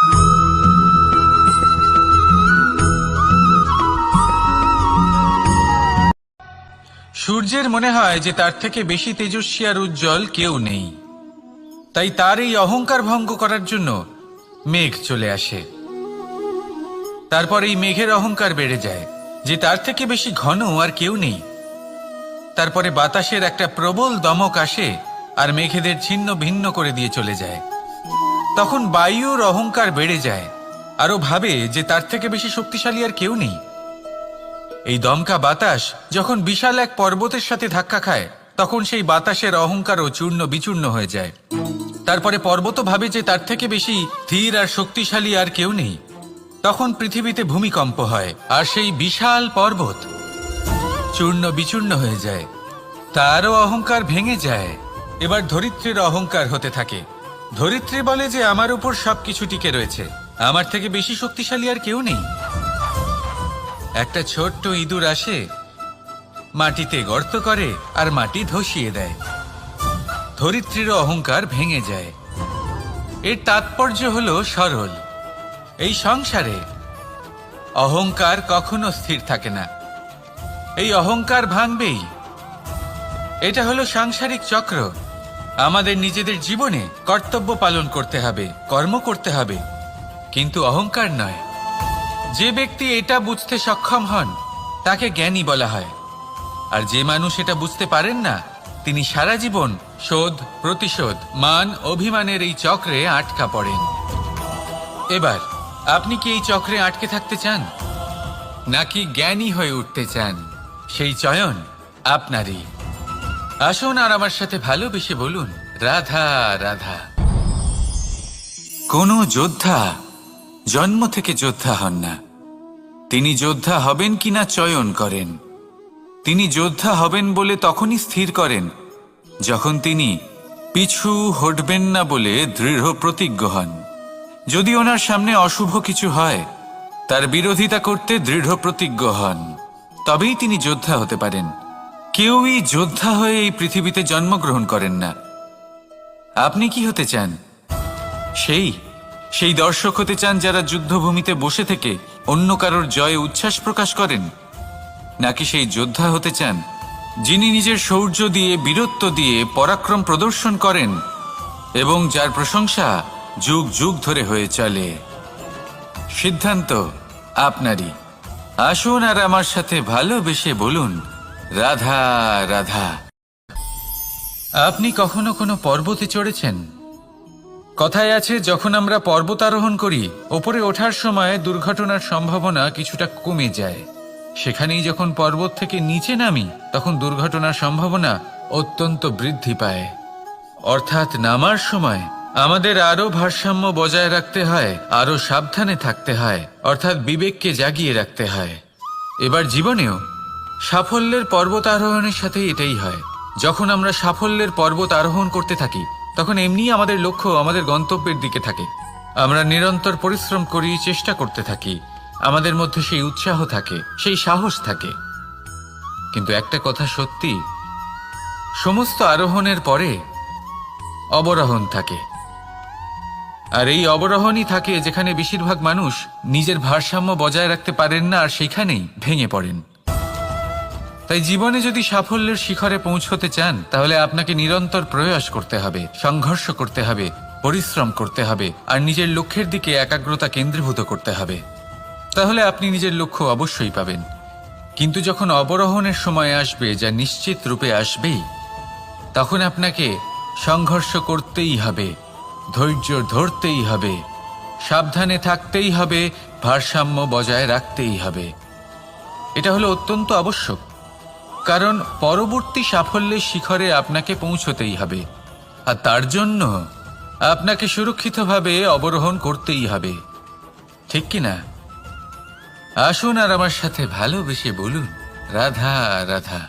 সূর্যের মনে হয় যে তার থেকে বেশি তেজস্বী আর উজ্জ্বল কেউ নেই, তাই তার এই অহংকার ভঙ্গ করার জন্য মেঘ চলে আসে। তারপর এই মেঘের অহংকার বেড়ে যায় যে তার থেকে বেশি ঘন আর কেউ নেই। তারপরে বাতাসের একটা প্রবল দমক আসে আর মেঘেদের ছিন্ন ভিন্ন করে দিয়ে চলে যায়। তখন বায়ুর অহংকার বেড়ে যায়, আরো ভাবে যে তার থেকে বেশি শক্তিশালী আর কেউ নেই। এই দমকা বাতাস যখন বিশাল এক পর্বতের সাথে ধাক্কা খায়, তখন সেই বাতাসের অহংকারও চূর্ণ বিচূর্ণ হয়ে যায়। তারপরে পর্বত ভাবে যে তার থেকে বেশি স্থির আর শক্তিশালী আর কেউ নেই। তখন পৃথিবীতে ভূমিকম্প হয় আর সেই বিশাল পর্বত চূর্ণ বিচূর্ণ হয়ে যায়, তারও অহংকার ভেঙে যায়। এবার ধরিত্রীর অহংকার হতে থাকে। ধরিত্রী বলে যে আমার উপর সবকিছু টিকে রয়েছে, আমার থেকে বেশি শক্তিশালী আর কেউ নেই। একটা ছোট্ট ইঁদুর আসে, মাটিতে গর্ত করে আর মাটি ধসিয়ে দেয়। ধরিত্রীর অহংকার ভেঙে যায়। এর তাৎপর্য হলো সরল। এই সংসারে অহংকার কখনো স্থির থাকে না, এই অহংকার ভাঙবেই। এটা হলো সাংসারিক চক্র। আমাদের নিজেদের জীবনে কর্তব্য পালন করতে হবে, কর্ম করতে হবে, কিন্তু অহংকার নয়। যে ব্যক্তি এটা বুঝতে সক্ষম হন তাকে জ্ঞানী বলা হয়, আর যে মানুষ এটা বুঝতে পারেন না তিনি সারা জীবন শোধ প্রতিশোধ মান অভিমানের এই চক্রে আটকা পড়েন। এবার আপনি কি এই চক্রে আটকে থাকতে চান, নাকি জ্ঞানী হয়ে উঠতে চান? সেই চয়ন আপনারই। আসুন আর আমার সাথে ভালোবেসে বলুন, রাধা রাধা। কোনো যোদ্ধা জন্ম থেকে যোদ্ধা হন না, তিনি যোদ্ধা হবেন কিনা চয়ন করেন। তিনি যোদ্ধা হবেন বলে তখনই স্থির করেন যখন তিনি পিছু হটবেন না বলে দৃঢ় প্রতিজ্ঞ হন। যদি ওনার সামনে অশুভ কিছু হয়, তার বিরোধিতা করতে দৃঢ় প্রতিজ্ঞ হন, তবেই তিনি যোদ্ধা হতে পারেন। কেউই যোদ্ধা হয়ে এই পৃথিবীতে জন্মগ্রহণ করেন না। আপনি কি হতে চান? সেই দর্শক হতে চান যারা যুদ্ধভূমিতে বসে থেকে অন্য কারোর জয়ে উচ্ছ্বাস প্রকাশ করেন, নাকি সেই যোদ্ধা হতে চান যিনি নিজের শৌর্য দিয়ে বীরত্ব দিয়ে পরাক্রম প্রদর্শন করেন এবং যার প্রশংসা যুগ যুগ ধরে হয়ে চলে? সিদ্ধান্ত আপনারই। আসুন আর আমার সাথে ভালোবেসে বলুন, রাধা রাধা। আপনি কখনো কোনো পর্বতে চড়েছেন? কথায় আছে, যখন আমরা পর্বতারোহণ করি, ওপরে ওঠার সময় দুর্ঘটনার সম্ভাবনা কিছুটা কমে যায়। সেখানেই যখন পর্বত থেকে নিচে নামি, তখন দুর্ঘটনার সম্ভাবনা অত্যন্ত বৃদ্ধি পায়। অর্থাৎ নামার সময় আমাদের আরো ভারসাম্য বজায় রাখতে হয়, আরো সাবধানে থাকতে হয়, অর্থাৎ বিবেককে জাগিয়ে রাখতে হয়। এবার জীবনেও সাফল্যের পর্বত আরোহণের সাথে এটাই হয়। যখন আমরা সাফল্যের পর্বত আরোহণ করতে থাকি, তখন এমনি আমাদের লক্ষ্য আমাদের গন্তব্যের দিকে থাকে। আমরা নিরন্তর পরিশ্রম করি, চেষ্টা করতে থাকি, আমাদের মধ্যে সেই উৎসাহ থাকে, সেই সাহস থাকে। কিন্তু একটা কথা সত্যি, সমস্ত আরোহণের পরে অবরোহণ থাকে। আর এই অবরোহণই থাকে যেখানে বেশিরভাগ মানুষ নিজের ভারসাম্য বজায় রাখতে পারেন না, আর সেখানেই ভেঙে পড়েন। তাই জীবনে যদি সাফল্যের শিখরে পৌঁছতে চান, তাহলে আপনাকে নিরন্তর প্রয়াস করতে হবে, সংঘর্ষ করতে হবে, পরিশ্রম করতে হবে, আর নিজের লক্ষ্যের দিকে একাগ্রতা কেন্দ্রীভূত করতে হবে। তাহলে আপনি নিজের লক্ষ্য অবশ্যই পাবেন। কিন্তু যখন অবরোহণের সময় আসবে, যা নিশ্চিত রূপে আসবেই, তখন আপনাকে সংঘর্ষ করতেই হবে, ধৈর্য ধরতেই হবে, সাবধানে থাকতেই হবে, ভারসাম্য বজায় রাখতেই হবে। এটা হলো অত্যন্ত আবশ্যক, কারণ পরবর্তী সাফল্যের শিখরে আপনাকে পৌঁছতেই হবে, আর তার জন্য আপনাকে সুরক্ষিতভাবে অবরোহণ করতেই হবে। ঠিক কিনা? আসুন আর আমার সাথে ভালোবেসে বলুন, রাধা রাধা।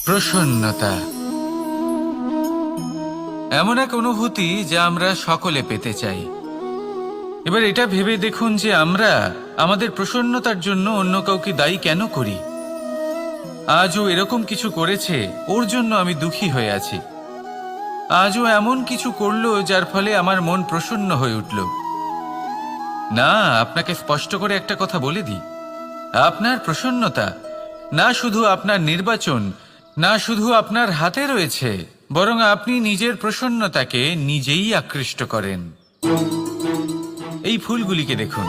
প্রসন্নতা এমন এক অনুভূতি যা আমরা সকলে পেতে চাই। এবার এটা ভেবে দেখুন যে আমরা আমাদের প্রসন্নতার জন্য অন্য কাউকে দায়ী কেন করি। আজও এরকম কিছু করেছে, ওর জন্য আমি দুঃখী হয়ে আছি। আজও এমন কিছু করলো যার ফলে আমার মন প্রসন্ন হয়ে উঠল। না, আপনাকে স্পষ্ট করে একটা কথা বলে দিই, আপনার প্রসন্নতা না শুধু আপনার নির্বাচন, না শুধু আপনার হাতে রয়েছে, বরং আপনি নিজের প্রসন্নতাকে নিজেই আকৃষ্ট করেন। এই ফুলগুলিকে দেখুন,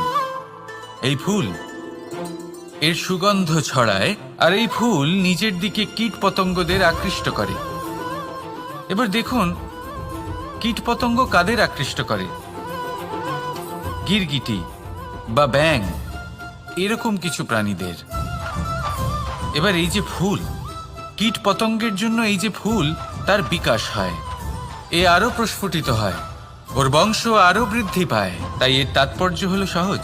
এই ফুল এর সুগন্ধ ছড়ায়, আর এই ফুল নিজের দিকে কীট পতঙ্গদের আকৃষ্ট করে। এবার দেখুন কীট পতঙ্গ কাদের আকৃষ্ট করে? গিরগিটি বা ব্যাঙ, এরকম কিছু প্রাণীদের। এবার এই যে ফুল, কীট পতঙ্গের জন্য এই যে ফুল, তার বিকাশ হয়, এ আরো প্রস্ফুটিত হয়, ওর বংশ আরো বৃদ্ধি পায়। তাই এর তাৎপর্য হলো সহজ,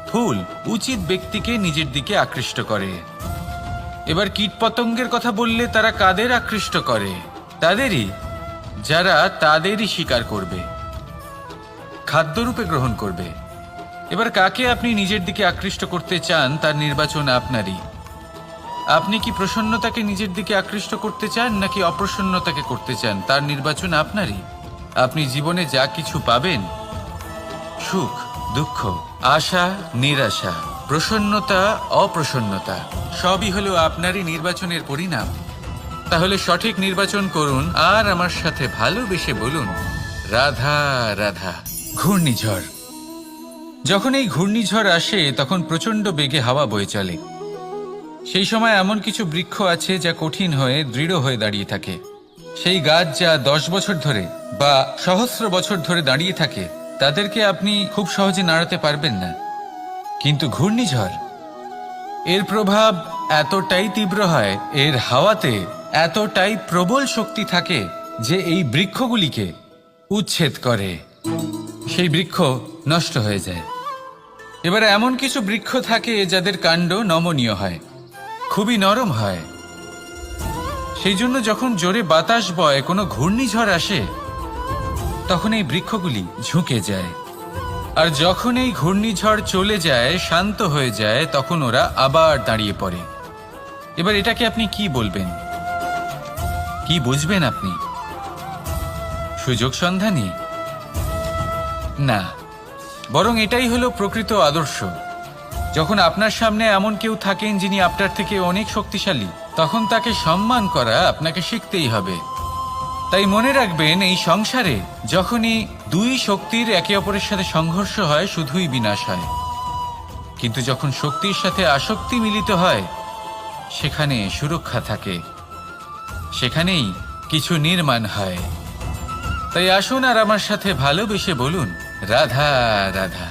ফুল উচিত ব্যক্তিকে নিজের দিকে আকৃষ্ট করে। এবার কীট পতঙ্গের কথা বললে তারা কাদের আকৃষ্ট করে? তাদেরই যারা তাদেরই শিকার করবে, খাদ্যরূপে গ্রহণ করবে। এবার কাকে আপনি নিজের দিকে আকৃষ্ট করতে চান তার নির্বাচন আপনারই। আপনি কি প্রসন্নতাকে নিজের দিকে আকৃষ্ট করতে চান নাকি অপ্রসন্নতাকে করতে চান, তার নির্বাচন আপনারই। আপনি জীবনে যা কিছু পাবেন, সুখ দুঃখ, আশা নিরাশা, প্রসন্নতা অপ্রসন্নতা, সবই হলো আপনারই নির্বাচনের পরিণাম। তাহলে সঠিক নির্বাচন করুন আর আমার সাথে ভালোবেসে বলুন, রাধা রাধা। ঘূর্ণিঝড়, যখন এই ঘূর্ণিঝড় আসে তখন প্রচণ্ড বেগে হাওয়া বয়ে চলে। সেই সময় এমন কিছু বৃক্ষ আছে যা কঠিন হয়ে দৃঢ় হয়ে দাঁড়িয়ে থাকে। সেই গাছ যা 10 বছর ধরে বা সহস্র বছর ধরে দাঁড়িয়ে থাকে, তাদেরকে আপনি খুব সহজে নাড়াতে পারবেন না। কিন্তু ঘূর্ণিঝড়, এর প্রভাব এতটাই তীব্র হয়, এর হাওয়াতে এতটাই প্রবল শক্তি থাকে যে এই বৃক্ষগুলিকে উচ্ছেদ করে, সেই বৃক্ষ নষ্ট হয়ে যায়। এবার এমন কিছু বৃক্ষ থাকে যাদের কাণ্ড নমনীয় হয়, খুবই নরম হয়। সেই জন্য যখন জোরে বাতাস বয়, কোনো ঘূর্ণিঝড় আসে, তখন এই বৃক্ষগুলি ঝুঁকে যায়। আর যখন এই ঘূর্ণিঝড় চলে যায়, শান্ত হয়ে যায়, তখন ওরা আবার দাঁড়িয়ে পড়ে। এবার এটাকে আপনি কি বলবেন, কি বুঝবেন আপনি? সুযোগ সন্ধানী? না, বরং এটাই হলো প্রকৃত আদর্শ। যখন আপনার সামনে এমন কেউ থাকেন যিনি আপনার থেকে অনেক শক্তিশালী, তখন তাকে সম্মান করা আপনাকে শিখতেই হবে। তাই মনে রাখবেন, এই সংসারে যখনই দুই শক্তির একে অপরের সাথে সংঘর্ষ হয়, শুধুই বিনাশ হয়। কিন্তু যখন শক্তির সাথে আসক্তি মিলিত হয়, সেখানে সুরক্ষা থাকে, সেখানেই কিছু নির্মাণ হয়। তাই আসুন আর আমার সাথে ভালোবেসে বলুন, রাধা রাধা।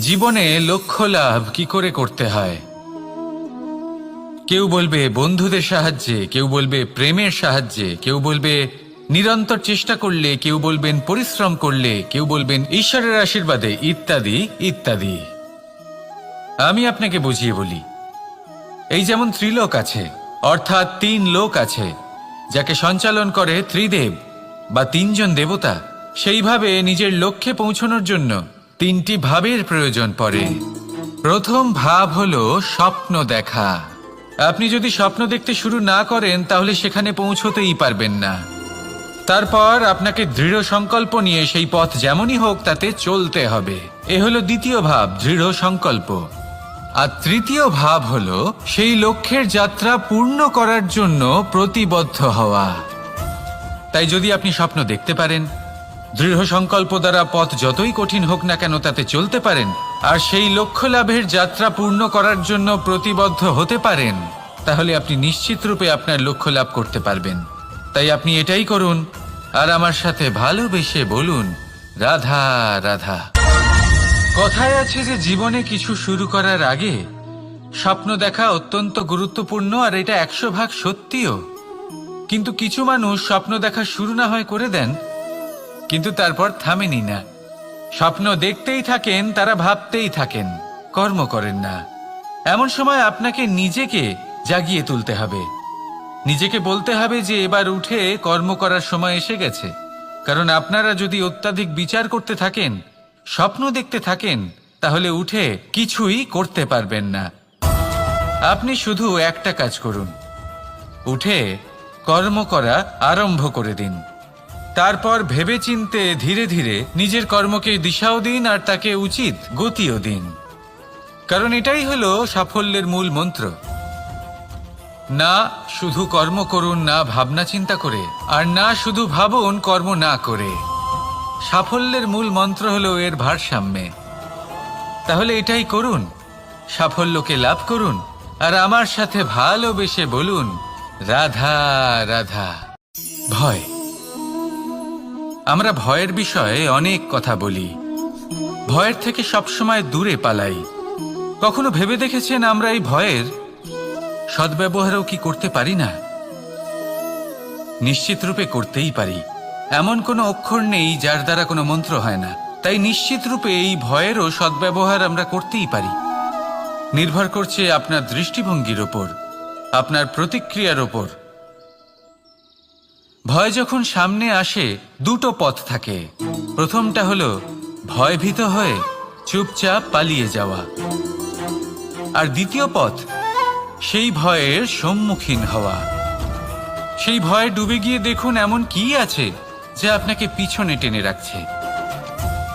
জীবনে লক্ষ্য লাভ কি করে করতে হয়? কেউ বলবে বন্ধুদের সাহায্যে, কেউ বলবে প্রেমের সাহায্যে, কেউ বলবে নিরন্তর চেষ্টা করলে, কেউ বলবেন পরিশ্রম করলে, কেউ বলবেন ঈশ্বরের আশীর্বাদে, ইত্যাদি ইত্যাদি। আমি আপনাকে বুঝিয়ে বলি, এই যেমন ত্রিলোক আছে, অর্থাৎ 3 লোক আছে, যাকে সঞ্চালন করে ত্রিদেব বা 3 জন দেবতা, সেইভাবে নিজের লক্ষ্যে পৌঁছানোর জন্য 3টি ভাবের প্রয়োজন পড়ে। প্রথম ভাব হলো স্বপ্ন দেখা। আপনি যদি স্বপ্ন দেখতে শুরু না করেন, তাহলে সেখানে পৌঁছতেই পারবেন না। তারপর আপনাকে দৃঢ় সংকল্প নিয়ে সেই পথ যেমনই হোক তাতে চলতে হবে। এ হলো দ্বিতীয় ভাব, দৃঢ় সংকল্প। আর তৃতীয় ভাব হলো সেই লক্ষ্যের যাত্রা পূর্ণ করার জন্য প্রতিবদ্ধ হওয়া। তাই যদি আপনি স্বপ্ন দেখতে পারেন, দৃঢ় সংকল্প দ্বারা পথ যতই কঠিন হোক না কেন তাতে চলতে পারেন, আর সেই লক্ষ্য লাভের যাত্রা পূর্ণ করার জন্য প্রতিবদ্ধ হতে পারেন, তাহলে আপনি নিশ্চিত রূপে আপনার লক্ষ্য লাভ করতে পারবেন। তাই আপনি এটাই করুন আর আমার সাথে ভালোবেসে বলুন, রাধা রাধা। কথায় আছে যে জীবনে কিছু শুরু করার আগে স্বপ্ন দেখা অত্যন্ত গুরুত্বপূর্ণ, আর এটা 100% সত্যিও। কিন্তু কিছু মানুষ স্বপ্ন দেখা শুরু না হয় করে দেন, কিন্তু তারপর থামেনি না। স্বপ্ন দেখতেই থাকেন, তারা ভাবতেই থাকেন, কর্ম করেন না। এমন সময় আপনাকে নিজেকে জাগিয়ে তুলতে হবে, নিজেকে বলতে হবে যে এবার উঠে কর্ম করার সময় এসে গেছে। কারণ আপনারা যদি অত্যাধিক বিচার করতে থাকেন, স্বপ্ন দেখতে থাকেন, তাহলে উঠে কিছুই করতে পারবেন না। আপনি শুধু একটা কাজ করুন, উঠে কর্ম করা আরম্ভ করে দিন। তারপর ভেবেচিন্তে ধীরে ধীরে নিজের কর্মকে দিশাও দিন আর তাকে উচিত গতিও দিন, কারণ এটাই হলো সাফল্যের মূল মন্ত্র। না শুধু কর্ম করুন না ভাবনা চিন্তা করে, আর না শুধু ভাবুন কর্ম না করে। সাফল্যের মূল মন্ত্র হলো এর ভারসাম্যে। তাহলে এটাই করুন, সাফল্যকে লাভ করুন, আর আমার সাথে ভালোবেসে বলুন রাধা রাধা। ভয়, আমরা ভয়ের বিষয়ে অনেক কথা বলি, ভয়ের থেকে সবসময় দূরে পালাই। কখনো ভেবে দেখেছেন আমরা এই ভয়ের সদ্ব্যবহারও কি করতে পারি না? নিশ্চিত রূপে করতেই পারি। এমন কোনো অক্ষর নেই যার দ্বারা কোনো মন্ত্র হয় না। তাই নিশ্চিত রূপে এই ভয়েরও সদ্ব্যবহার আমরা করতেই পারি। নির্ভর করছে আপনার দৃষ্টিভঙ্গির ওপর, আপনার প্রতিক্রিয়ার ওপর। ভয় যখন সামনে আসে দুটো পথ থাকে। প্রথমটা হলো ভয়ভীত হয়ে চুপচাপ পালিয়ে যাওয়া, আর দ্বিতীয় পথ সেই ভয়ের সম্মুখীন হওয়া। সেই ভয়ে ডুবে গিয়ে দেখুন এমন কি আছে যা আপনাকে পিছনে টেনে রাখছে।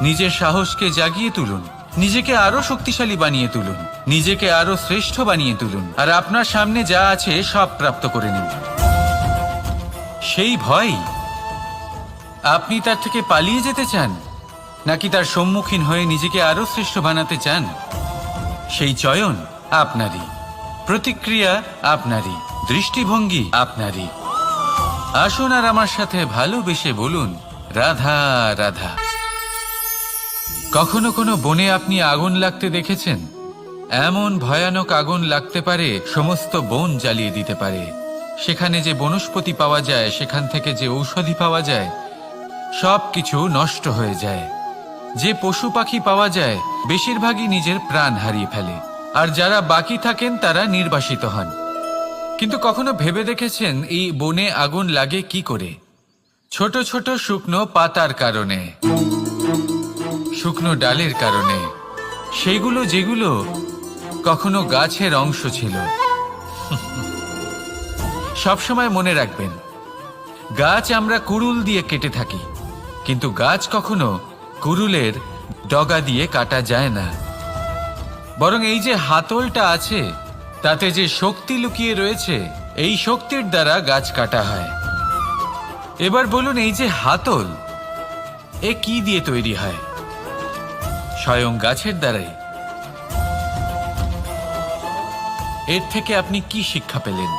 নিজের সাহসকে জাগিয়ে তুলুন, নিজেকে আরো শক্তিশালী বানিয়ে তুলুন, নিজেকে আরো শ্রেষ্ঠ বানিয়ে তুলুন, আর আপনার সামনে যা আছে সব প্রাপ্ত করে নিন। সেই ভয়, আপনি তার থেকে পালিয়ে যেতে চান নাকি তার সম্মুখীন হয়ে নিজেকে আরো শ্রেষ্ঠ বানাতে চান? সেই চয়ন আপনারই, প্রতিক্রিয়া আপনারই, দৃষ্টিভঙ্গি আপনারই। আসুন আর আমার সাথে ভালোবেসে বলুন রাধা রাধা। কখনো কোনো বনে আপনি আগুন লাগতে দেখেছেন? এমন ভয়ানক আগুন লাগতে পারে সমস্ত বন জ্বালিয়ে দিতে পারে। সেখানে যে বনস্পতি পাওয়া যায়, সেখান থেকে যে ঔষধি পাওয়া যায়, সব কিছু নষ্ট হয়ে যায়। যে পশু পাখি পাওয়া যায় বেশিরভাগই নিজের প্রাণ হারিয়ে ফেলে, আর যারা বাকি থাকেন তারা নির্বাসিত হন। কিন্তু কখনো ভেবে দেখেছেন এই বনে আগুন লাগে কি করে? ছোট ছোট শুকনো পাতার কারণে, শুকনো ডালের কারণে, সেইগুলো যেগুলো কখনো গাছের অংশ ছিল। সবসময় মনে রাখবেন, গাছ আমরা কুড়ুল দিয়ে কেটে থাকি, কিন্তু গাছ কখনো কুড়ুলের ডগা দিয়ে কাটা যায় না। বরং এই যে হাতলটা আছে, তাতে যে শক্তি লুকিয়ে রয়েছে, এই শক্তির দ্বারা গাছ কাটা হয়। এবার বলুন, এই যে হাতল, এ কি দিয়ে তৈরি হয়? স্বয়ং গাছের দ্বারাই। এর থেকে আপনি কি শিক্ষা পেলেন?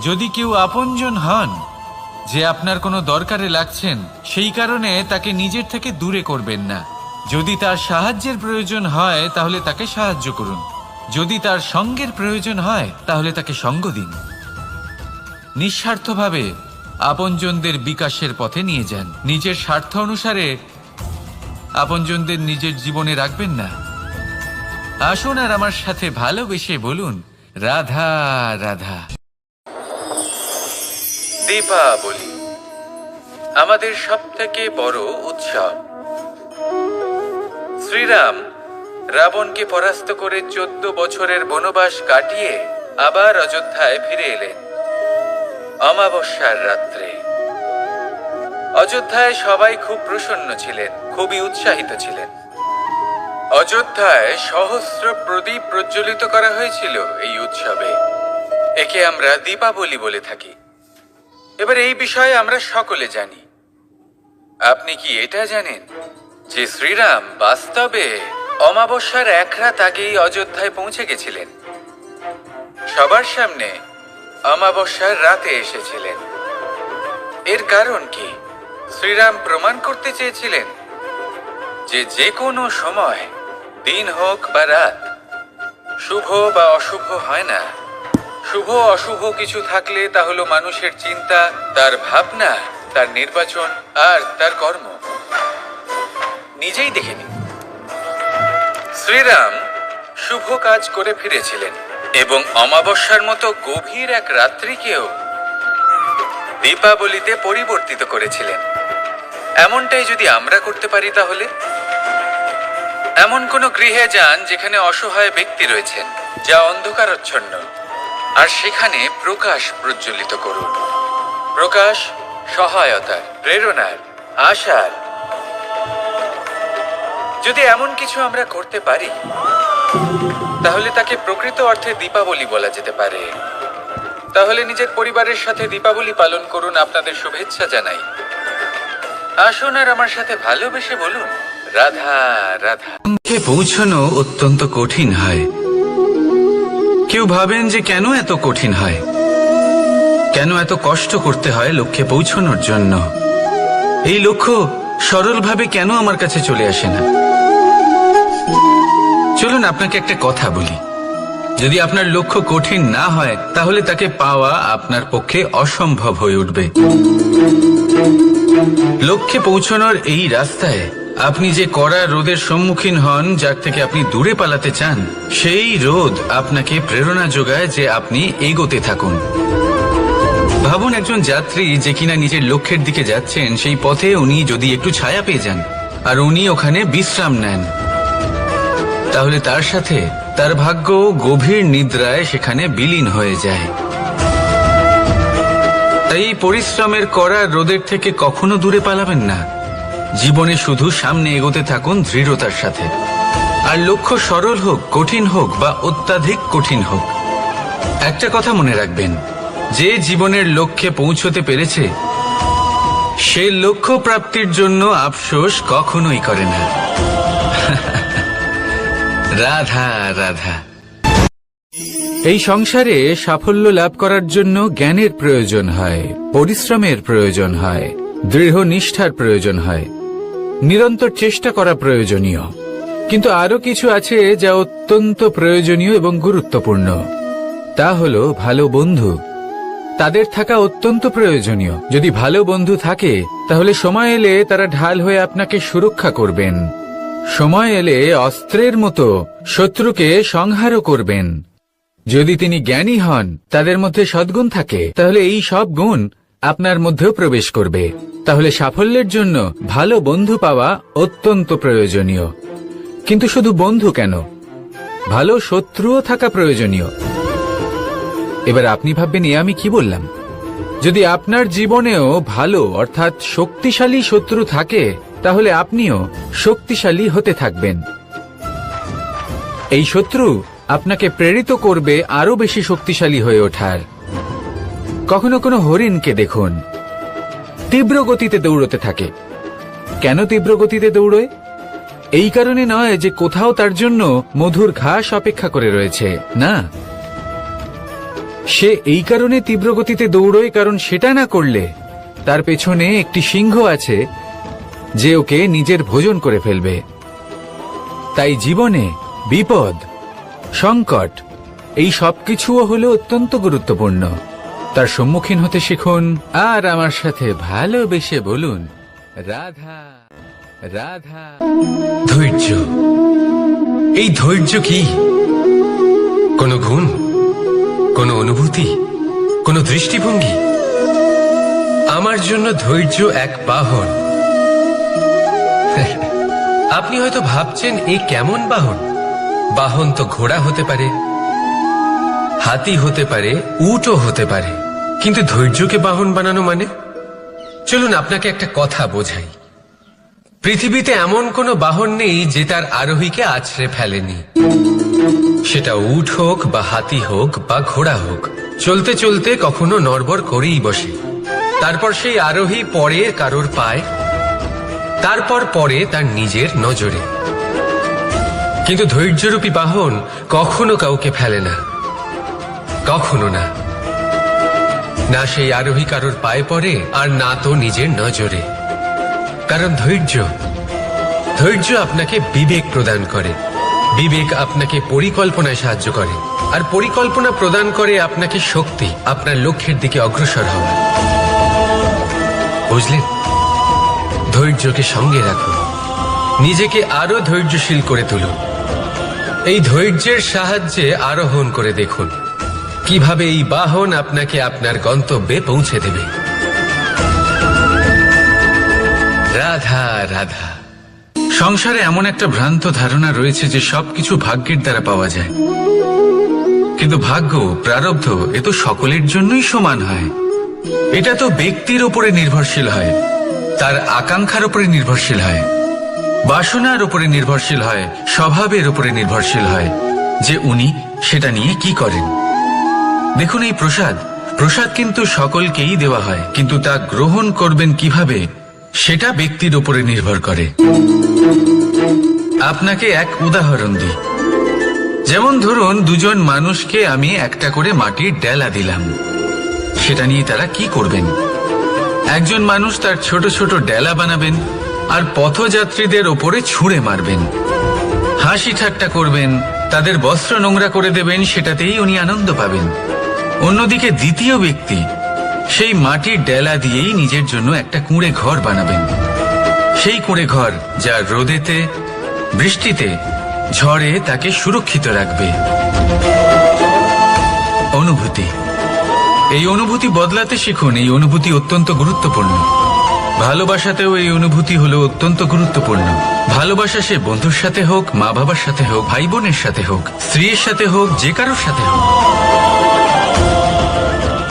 যদি কেউ আপনজন হন, যে আপনার কোনো দরকারে লাগছেন, সেই কারণে তাকে নিজের থেকে দূরে করবেন না। যদি তার সাহায্যের প্রয়োজন হয় তাহলে তাকে সাহায্য করুন, যদি তার সঙ্গের প্রয়োজন হয় তাহলে তাকে সঙ্গ দিন। নিঃস্বার্থভাবে আপনজনদের বিকাশের পথে নিয়ে যান। নিজের স্বার্থ অনুসারে আপনজনদের নিজের জীবনে রাখবেন না। আসুন আর আমার সাথে ভালোবেসে বলুন রাধা রাধা। দীপাবলি আমাদের সবথেকে বড় উৎসব। শ্রীরাম রাবণকে পরাস্ত করে 14 বছরের বনবাস কাটিয়ে আবার অযোধ্যায় ফিরে এলেন অমাবস্যার রাত্রে। অযোধ্যায় সবাই খুব প্রসন্ন ছিলেন, খুবই উৎসাহিত ছিলেন। অযোধ্যায় সহস্র প্রদীপ প্রজ্বলিত করা হয়েছিল এই উৎসবে। একে আমরা দীপাবলি বলে থাকি। এবার এই বিষয়ে আমরা সকলে জানি। আপনি কি এটা জানেন যে শ্রীরাম বাস্তবে অমাবস্যার এক রাত আগেই অযোধ্যায় পৌঁছে গেছিলেন? সবার সামনে অমাবস্যার রাতে এসেছিলেন। এর কারণ কি? শ্রীরাম প্রমাণ করতে চেয়েছিলেন যে যে কোনো সময়, দিন হোক বা রাত, শুভ বা অশুভ হয় না। শুভ অশুভ কিছু থাকলে তা হলো মানুষের চিন্তা, তার ভাবনা, তার নির্বাচন আর তার কর্ম। নিজেই দেখে নিন, শ্রীরাম শুভ কাজ করে ফিরেছিলেন এবং অমাবস্যার মতো গভীর এক রাত্রিকেও দীপাবলিতে পরিবর্তিত করেছিলেন। এমনটাই যদি আমরা করতে পারি, তাহলে এমন কোনো গৃহে যান যেখানে অসহায় ব্যক্তি রয়েছেন, যা অন্ধকারাচ্ছন্ন, আর সেখানে প্রকাশ প্রজ্বলিত করুন। প্রকাশ সহায়তার, প্রেরণার, আশার। যদি এমন কিছু আমরা করতে পারি তাহলে তাকে প্রকৃত অর্থে দীপাবলি বলা যেতে পারে। তাহলে নিজের পরিবারের সাথে দীপাবলি পালন করুন। আপনাদের শুভেচ্ছা জানাই। আসুন আর আমার সাথে ভালোবেসে বলুন, রাধা রাধা। পৌঁছানো অত্যন্ত কঠিন হয়। কেউ ভাবেন যে কেন এত কঠিন হয়, কেন এত কষ্ট করতে হয় লক্ষ্যে পৌঁছানোর জন্য। এই লক্ষ্য সরলভাবে কেন আমার কাছে চলে আসে না? চলুন আপনাকে একটা কথা বলি, যদি আপনার লক্ষ্য কঠিন না হয় তাহলে তাকে পাওয়া আপনার পক্ষে অসম্ভব হয়ে উঠবে। লক্ষ্যে পৌঁছানোর এই রাস্তায় আপনি যে কড়া রোদের সম্মুখীন হন, যার থেকে আপনি দূরে পালাতে চান, সেই রোদ আপনাকে প্রেরণা যোগায় যে আপনি এগোতে থাকুন। ভাবুন একজন যাত্রী যে কিনা নিজের লক্ষ্যের দিকে যাচ্ছেন, সেই পথে উনি যদি একটু ছায়া পেয়ে যান আর উনি ওখানে বিশ্রাম নেন, তাহলে তার সাথে তার ভাগ্য গভীর নিদ্রায় সেখানে বিলীন হয়ে যায়। তাই পরিশ্রমের করা রোদের থেকে কখনো দূরে পালাবেন না। জীবনে শুধু সামনে এগোতে থাকুন দৃঢ়তার সাথে। আর লক্ষ্য সরল হোক, কঠিন হোক বা অত্যাধিক কঠিন হোক, একটা কথা মনে রাখবেন, যে জীবনের লক্ষ্যে পৌঁছতে পেরেছে সে লক্ষ্য প্রাপ্তির জন্য আফসোস কখনোই করে না। রাধা রাধা। এই সংসারে সাফল্য লাভ করার জন্য জ্ঞানের প্রয়োজন হয়, পরিশ্রমের প্রয়োজন হয়, দৃঢ় নিষ্ঠার প্রয়োজন হয়, নিরন্তর চেষ্টা করা প্রয়োজনীয়। কিন্তু আরো কিছু আছে যা অত্যন্ত প্রয়োজনীয় এবং গুরুত্বপূর্ণ। তা হলো ভালো বন্ধু। তাদের থাকা অত্যন্ত প্রয়োজনীয়। যদি ভালো বন্ধু থাকে তাহলে সময় এলে তারা ঢাল হয়ে আপনাকে সুরক্ষা করবেন। সময় এলে অস্ত্রের মতো শত্রুকে সংহারও করবেন। যদি তিনি জ্ঞানী হন, তাদের মধ্যে সদ্গুণ থাকে, তাহলে এই সব গুণ আপনার মধ্যেও প্রবেশ করবে। তাহলে সাফল্যের জন্য ভালো বন্ধু পাওয়া অত্যন্ত প্রয়োজনীয়। কিন্তু শুধু বন্ধু কেন, ভালো শত্রুও থাকা প্রয়োজনীয়। এবার আপনি ভাববেন, এ আমি কি বললাম? যদি আপনার জীবনেও ভালো অর্থাৎ শক্তিশালী শত্রু থাকে, তাহলে আপনিও শক্তিশালী হতে থাকবেন। এই শত্রু আপনাকে প্রেরিত করবে আরো বেশি শক্তিশালী হয়ে ওঠার। কখনো কোনো হরিণকে দেখুন, তীব্র গতিতে দৌড়তে থাকে। কেন তীব্র গতিতে দৌড়য়? এই কারণে নয় যে কোথাও তার জন্য মধুর ঘাস অপেক্ষা করে রয়েছে, না। সে এই কারণে তীব্র গতিতে দৌড়য় কারণ সেটা না করলে তার পেছনে একটি সিংহ আছে যে ওকে নিজের ভোজন করে ফেলবে। তাই জীবনে বিপদ, সংকট, এই সবকিছুও হলো অত্যন্ত গুরুত্বপূর্ণ। তার সম্মুখীন হতে শিখুন আর আমার সাথে ভালোবেসে বলুন, রাধা রাধা। ধৈর্য। এই ধৈর্য কি কোনো গুণ, কোনো অনুভূতি, কোনো দৃষ্টিভঙ্গি? আমার জন্য ধৈর্য এক বাহন। আপনি হয়তো ভাবছেন, এই কেমন বাহন? বাহন তো ঘোড়া হতে পারে, হাতি হতে পারে, উটও হতে পারে, কিন্তু ধৈর্যকে বাহন বানানো মানে? চলুন আপনাকে একটা কথা বোঝাই। পৃথিবীতে এমন কোনো বাহন নেই যে তার আরোহীকে আছড়ে ফেলেনি। সেটা উট হোক বা হাতি হোক বা ঘোড়া হোক, চলতে চলতে কখনো নড়বড় করেই বসে। তারপর সেই আরোহী পরে কারোর পায়, তারপর পরে তার নিজের নজরে। কিন্তু ধৈর্যরূপী বাহন কখনো কাউকে ফেলে না, কখনো না। না সেই আরোহী কারোর পায়ে পড়ে আর না তো নিজের নজরে। কারণ ধৈর্য আপনাকে বিবেক প্রদান করে। বিবেক আপনাকে পরিকল্পনায় সাহায্য করে, আর পরিকল্পনা প্রদান করে আপনাকে শক্তি, আপনার লক্ষ্যের দিকে অগ্রসর হওয়া। বুঝলেন? ধৈর্যকে সঙ্গে রাখুন, নিজেকে আরো ধৈর্যশীল করে তুলুন। এই ধৈর্যের সাহায্যে আরোহণ করে দেখুন কিভাবে এই বাহন আপনাকে আপনার গন্তব্যে পৌঁছে দেবে। রাধা রাধা। সংসারে এমন একটা ভ্রান্ত ধারণা রয়েছে যে সবকিছু ভাগ্যের দ্বারা পাওয়া যায়, কিন্তু ভাগ্য, প্রারব্ধ এ তো সকলের জন্যই সমান হয়। এটা তো ব্যক্তির উপরে নির্ভরশীল হয়, তার আকাঙ্ক্ষার উপরে নির্ভরশীল হয়, বাসনার উপরে নির্ভরশীল হয়, স্বভাবের উপরে নির্ভরশীল হয় যে উনি সেটা নিয়ে কি করেন। দেখুন, এই প্রসাদ কিন্তু সকলকেই দেওয়া হয়, কিন্তু তা গ্রহণ করবেন কিভাবে সেটা ব্যক্তির উপরে নির্ভর করে। আপনাকে এক উদাহরণ দিই। যেমন ধরুন, দুজন মানুষকে আমি একটা করে মাটির ডেলা দিলাম, সেটা নিয়ে তারা কি করবেন? একজন মানুষ তার ছোট ছোট ডেলা বানাবেন আর পথযাত্রীদের ওপরে ছুঁড়ে মারবেন, হাসি ঠাট্টা করবেন, তাদের বস্ত্র নোংরা করে দেবেন, সেটাতেই উনি আনন্দ পাবেন। অন্যদিকে দ্বিতীয় ব্যক্তি সেই মাটির ডেলা দিয়েই নিজের জন্য একটা কুঁড়ে ঘর বানাবেন, সেই কুঁড়ে ঘর যা রোদেতে, বৃষ্টিতে, ঝড়ে তাকে সুরক্ষিত রাখবে। অনুভূতি, এই অনুভূতি বদলাতে শিখুন। এই অনুভূতি অত্যন্ত গুরুত্বপূর্ণ। ভালোবাসাতেও এই অনুভূতি হলো অত্যন্ত গুরুত্বপূর্ণ। ভালোবাসা সে বন্ধুর সাথে হোক, মা বাবার সাথে হোক, ভাই বোনের সাথে হোক, স্ত্রীর সাথে হোক, যে কারোর সাথে হোক।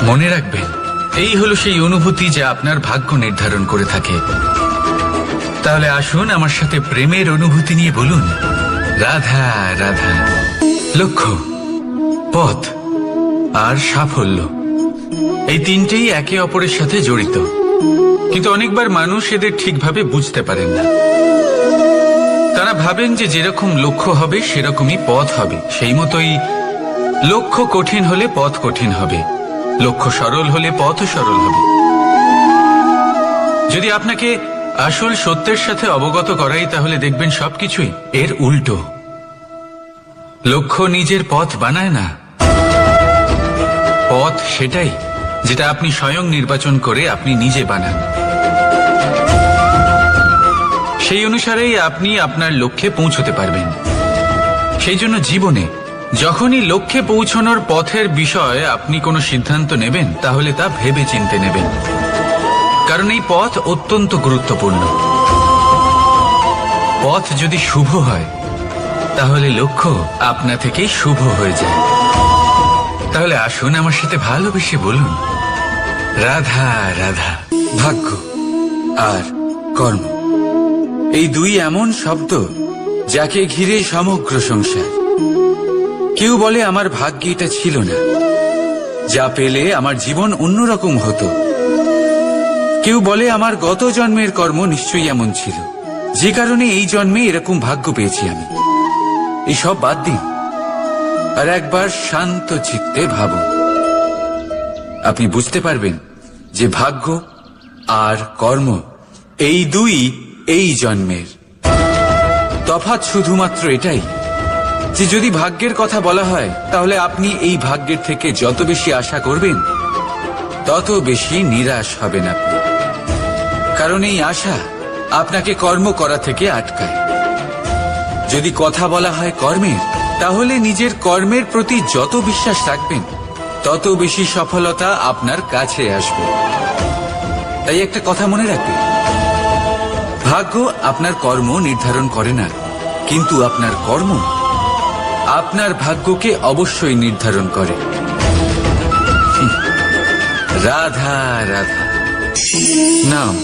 মনে রাখবেন, এই হলো সেই অনুভূতি যা আপনার ভাগ্য নির্ধারণ করে থাকে। তাহলে আসুন আমার সাথে প্রেমের অনুভূতি নিয়ে বলুন, রাধা রাধা। লক্ষ্য, পথ আর সাফল্য, এই তিনটেই একে অপরের সাথে জড়িত, কিন্তু অনেকবার মানুষ এদের ঠিকভাবে বুঝতে পারেন না। তারা ভাবেন যে যেরকম লক্ষ্য হবে সেরকমই পথ হবে, সেই মতোই লক্ষ্য কঠিন হলে পথ কঠিন হবে, লক্ষ্য সরল হলে পথও সরল হবে। যদি আপনাকে আসল সত্যের সাথে অবগত করাই, তাহলে দেখবেন সবকিছুই এর উল্টো। লক্ষ্য নিজের পথ বানায় না, পথ সেটাই যেটা আপনি স্বয়ং নির্বাচন করে আপনি নিজে বানান। সেই অনুসারেই আপনি আপনার লক্ষ্যে পৌঁছতে পারবেন। সেই জন্য জীবনে যখনই লক্ষ্যে পৌঁছানোর পথের বিষয়ে আপনি কোনো সিদ্ধান্ত নেবেন, তাহলে তা ভেবে চিন্তে নেবেন, কারণ এই পথ অত্যন্ত গুরুত্বপূর্ণ। পথ যদি শুভ হয়, তাহলে লক্ষ্য আপনা থেকেই শুভ হয়ে যায়। তাহলে আসুন আমার সাথে ভালোবেসে বলুন, রাধা রাধা। ভাগ্য আর কর্ম, এই দুই এমন শব্দ যাকে ঘিরে সমগ্র সংসার। কেউ বলে আমার ভাগ্যে এটা ছিল না, যা পেলে আমার জীবন অন্যরকম হতো। কেউ বলে আমার গত জন্মের কর্ম নিশ্চয়ই এমন ছিল, যে কারণে এই জন্মে এরকম ভাগ্য পেয়েছি আমি। এই সব বাদ দিন আর একবার শান্ত চিত্তে ভাবুন। আপনি বুঝতে পারবেন যে ভাগ্য আর কর্ম এই দুই এই জন্মের। তফাৎ শুধুমাত্র এটাই যে যদি ভাগ্যের কথা বলা হয়, তাহলে আপনি এই ভাগ্যের থেকে যত বেশি আশা করবেন, তত বেশি নিরাশ হবেন আপনি, কারণ এই আশা আপনাকে কর্ম করা থেকে আটকায়। যদি কথা বলা হয় কর্মের, তাহলে নিজের কর্মের প্রতি যত বিশ্বাস রাখবেন, তত বেশি সফলতা আপনার কাছে আসবে। তাই একটা কথা মনে রাখবেন, ভাগ্য আপনার কর্ম নির্ধারণ করে না, কিন্তু আপনার কর্ম আপনার ভাগ্যকে অবশ্যই নির্ধারণ করে। রাধা রাধা। নাম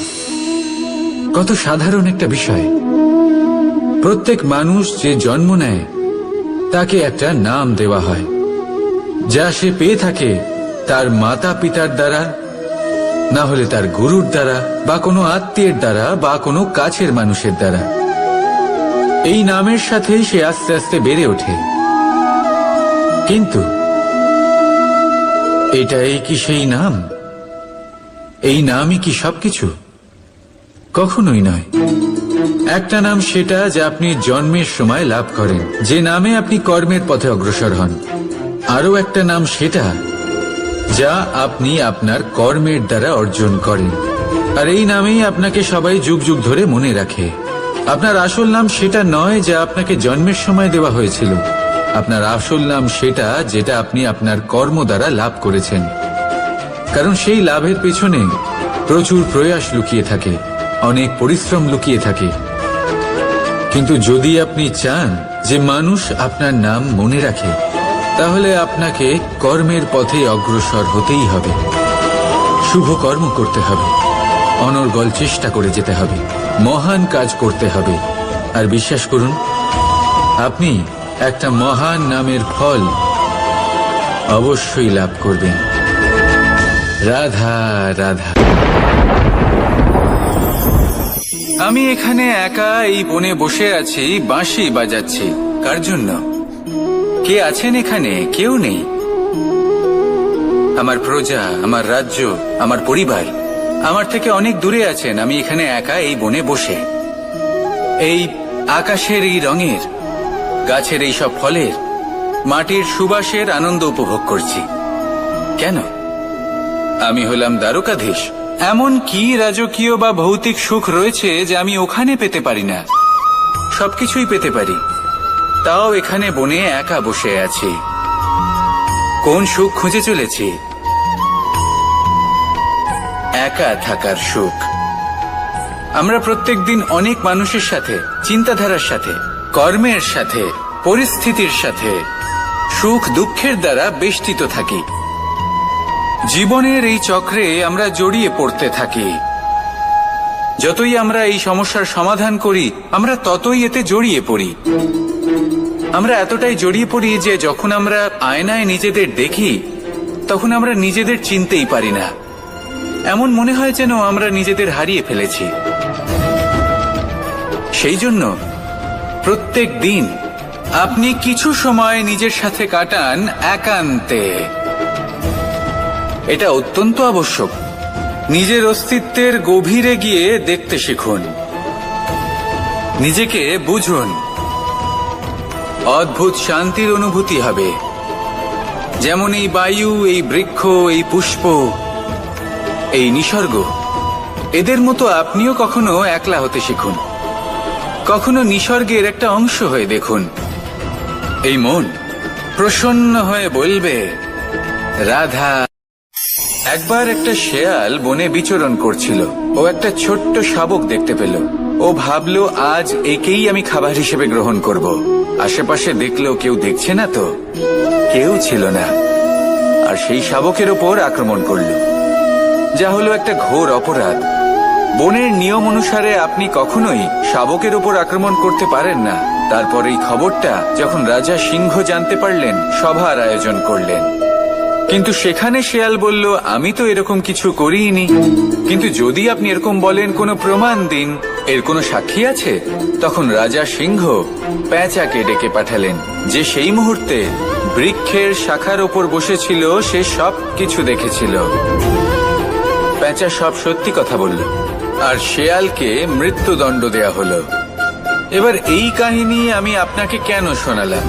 কত সাধারণ একটা বিষয়। প্রত্যেক মানুষ যে জন্ম নেয়, তাকে একটা নাম দেওয়া হয়, যা সে পেয়ে থাকে তার মাতা পিতার দ্বারা, না হলে তার গুরুর দ্বারা, বা কোনো আত্মীয়ের দ্বারা, বা কোনো কাছের মানুষের দ্বারা। এই নামের সাথেই সে আস্তে আস্তে বেড়ে ওঠে। কিন্তু এটাই কি সেই নাম? এই নামই কি সবকিছু? কখনোই নয়। একটা নাম সেটা যা আপনি জন্মের সময় লাভ করেন, যে নামে আপনি কর্মের পথে অগ্রসর হন। আরও একটা নাম সেটা যা আপনি আপনার কর্মের দ্বারা অর্জন করেন, আর এই নামেই আপনাকে সবাই যুগ যুগ ধরে মনে রাখে। আপনার আসল নাম সেটা নয় যা আপনাকে জন্মের সময় দেওয়া হয়েছিল। আপনার আসল নাম সেটা যেটা আপনি আপনার কর্ম দ্বারা লাভ করেছেন, কারণ সেই লাভের পেছনে প্রচুর প্রয়াস লুকিয়ে থাকে, অনেক পরিশ্রম লুকিয়ে থাকে। কিন্তু যদি আপনি চান যে মানুষ আপনার নাম মনে রাখে, তাহলে আপনাকে কর্মের পথে অগ্রসর হতেই হবে। শুভ কর্ম করতে হবে, অনর্গল চেষ্টা করে যেতে হবে, মহান কাজ করতে হবে। আর বিশ্বাস করুন, আপনি একটা মহান নামের ফল অবশ্যই লাভ করবেন। রাধা রাধা। আমি এখানে একা এই বনে বসে আছি, বাঁশি বাজাচ্ছি। কার জন্য? কে আছেন এখানে? কেউ নেই। আমার প্রজা, আমার রাজ্য, আমার পরিবার আমার থেকে অনেক দূরে আছেন। আমি এখানে একা এই বনে বসে এই আকাশের এই রঙের, গাছের এই সব ফলের, মাটির সুবাসের আনন্দ উপভোগ করছি। কেন? আমি হলাম দ্বারকাধীশ। এমন কি রাজকীয় বা ভৌতিক সুখ রয়েছে যে আমি ওখানে পেতে পারি না? সবকিছুই পেতে পারি, তাও এখানে বনে একা বসে আছি। কোন সুখ খুঁজে চলেছি? একা থাকার সুখ। আমরা প্রত্যেকদিন অনেক মানুষের সাথে, চিন্তাধারার সাথে, কর্মের সাথে, পরিস্থিতির সাথে, সুখ দুঃখের দ্বারা বেষ্টিত থাকি। জীবনের এই চক্রে আমরা জড়িয়ে পড়তে থাকি। যতই আমরা এই সমস্যার সমাধান করি, আমরা ততই এতে জড়িয়ে পড়ি। আমরা এতটাই জড়িয়ে পড়ি যে যখন আমরা আয়নায় নিজেদের দেখি, তখন আমরা নিজেদের চিনতেই পারি না। এমন মনে হয় যেন আমরা নিজেদের হারিয়ে ফেলেছি। সেই জন্য প্রত্যেক দিন আপনি কিছু সময় নিজের সাথে কাটান একান্তে। এটা অত্যন্ত আবশ্যক। নিজের অস্তিত্বের গভীরে গিয়ে দেখতে শিখুন, নিজেকে বুঝুন। অদ্ভুত শান্তির অনুভূতি হবে। যেমন এই বায়ু, এই বৃক্ষ, এই পুষ্প, এই নিসর্গ, এদের মতো আপনিও কখনো একলা হতে শিখুন। কখনো নিসর্গের একটা অংশ হয়ে দেখুন। এই মন প্রসন্ন হয়ে বলবে, রাধা। একবার একটা শেয়াল বনে বিচরণ করছিল। ও একটা ছোট্ট শাবক দেখতে পেল। ও ভাবলো, আজ একেই আমি খাবার হিসেবে গ্রহণ করব। আশেপাশে দেখলো কেউ দেখছে না তো, কেউ ছিল না। আর সেই শাবকের ওপর আক্রমণ করলো, যা হলো একটা ঘোর অপরাধ। বনের নিয়ম অনুসারে আপনি কখনোই শাবকের ওপর আক্রমণ করতে পারেন না। তারপর এই খবরটা যখন রাজা সিংহ জানতে পারলেন, সভার আয়োজন করলেন। কিন্তু সেখানে শেয়াল বলল, আমি তো এরকম কিছু করিনি। কিন্তু যদি আপনি এরকম বলেন, কোনো প্রমাণ দিন, এর কোনো সাক্ষী আছে? তখন রাজা সিংহ পেঁচাকে ডেকে পাঠালেন, যে সেই মুহূর্তে বৃক্ষের শাখার ওপর বসেছিল। সে সব কিছু দেখেছিল। পেঁচা সব সত্যি কথা বলল, আর শেয়ালকে মৃত্যুদণ্ড দেয়া হলো। এবার এই কাহিনী আমি আপনাকে কেন শোনালাম?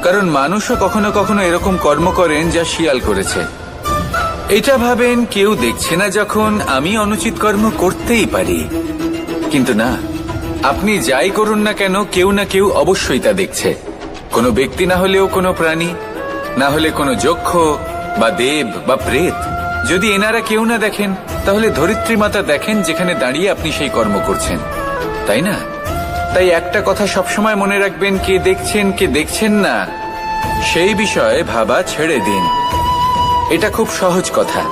কারণ মানুষও কখনো কখনো এরকম কর্ম করেন যা শিয়াল করেছে। এটা ভাবেন কেউ দেখছে না, যখন আমি অনুচিত কর্ম করতেই পারি। কিন্তু না, আপনি যাই করুন না কেন, কেউ না কেউ অবশ্যই তা দেখছে। কোনো ব্যক্তি না হলেও কোনো প্রাণী, না হলে কোনো যক্ষ বা দেব বা প্রেত। যদি এনারা কেউ না দেখেন, তাহলে ধরিত্রী মাতা দেখেন, যেখানে দাঁড়িয়ে আপনি সেই কর্ম করছেন, তাই না? তাই একটা কথা সবসময় মনে রাখবেন, কে দেখছেন কে দেখছেন না সেই বিষয়ে ভাবা ছেড়ে দিন। এটা খুব সহজ কথা।